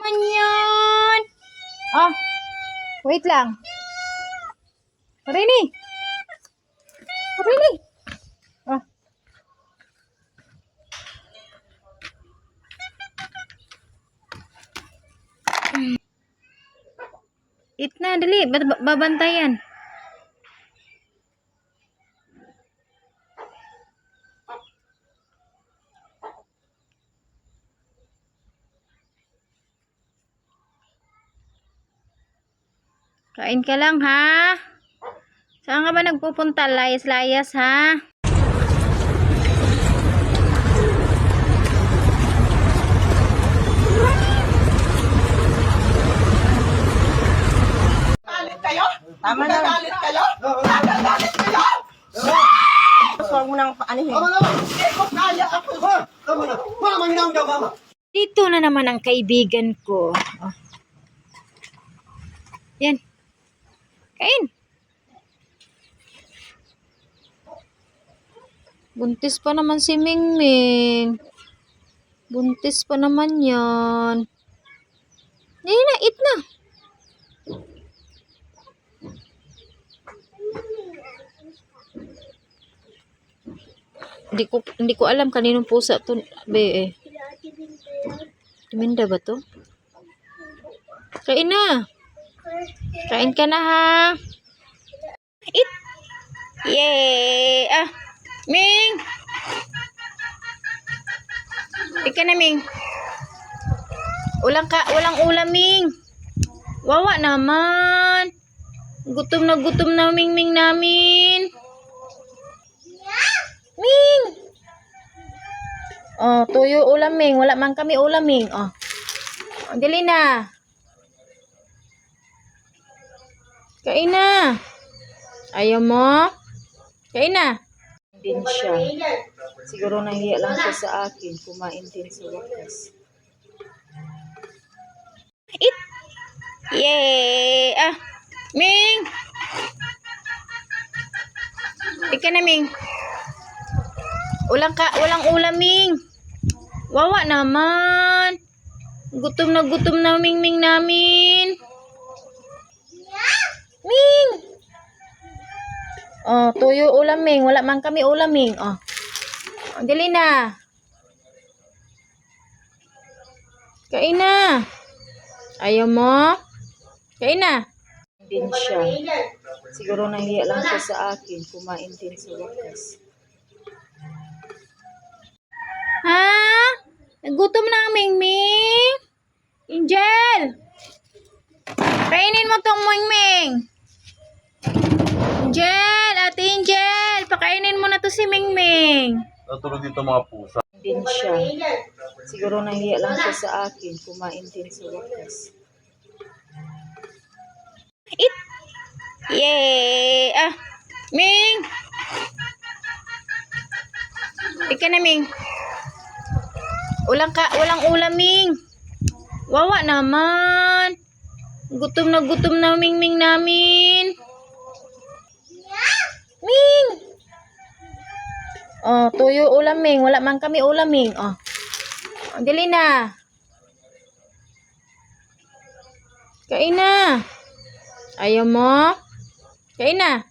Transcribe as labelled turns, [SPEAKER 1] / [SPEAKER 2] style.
[SPEAKER 1] naman yan. Ah, wait lang. Rini. Rini. Ah. Eat na, dali. Babantayan. Kain ka lang, ha? Saan ka ba nagpupunta? Layas-layas, ha?
[SPEAKER 2] Galit kayo? Tama na. Galit kayo? Galit kayo? Huwag mo nang paanihin. Hindi ko kaya ako.
[SPEAKER 3] Tama na. Mama, hinahon daw, mama.
[SPEAKER 1] Dito na naman ang kaibigan ko. Oh. Yan. Kain. Buntis pa naman si Mingming. Buntis pa naman yan. Hindi na, eat na. Hindi ko alam kaninong pusa to, be eh. Tuminda ba to? Kain na. Kain ka na, ha. Eat. Yay! Ah, Ming. Eat ka na, Ming. Walang ulam, Ming. Wawa naman. Gutom na Ming namin. Ming. Oh, tuyo ulam, Ming. Wala man kami ulam, Ming. Oh. Dali na. Kain na. Ayaw mo? Kain na. Din siya. Siguro nahiya lang siya sa akin. Kumain din sa wakas. Eat. Yay! Ah, Ming. Ika na, Ming. Walang ulam, Ming. Wawa naman. Gutom na Ming namin. Ming. Oh, tuyo ulam, Ming. Wala man kami ulam, Ming. Oh. Dali na. Kain na. Ayaw mo? Kain na. Din siya. Siguro nahiya lang siya sa akin. Kumain din sa wakas. Ha? Nagutom na ang Mingming? Angel! Kainin mo tong Mingming. Angel! Ate Angel! Pakainin mo na to si Mingming.
[SPEAKER 3] Natulog dito mga pusa.
[SPEAKER 1] Din siya. Siguro nahiya lang siya sa akin. Kumain din sa wakas. Eat! Yay! Ah, Ming! Ika na, Ming. Walang ulam, Ming. Wawa naman. Gutom na Ming namin. Ming. Oh, tuyo ulam, Ming. Wala man kami ulam, Ming. Oh. Dali na. Kain na. Ayaw mo? Kain na.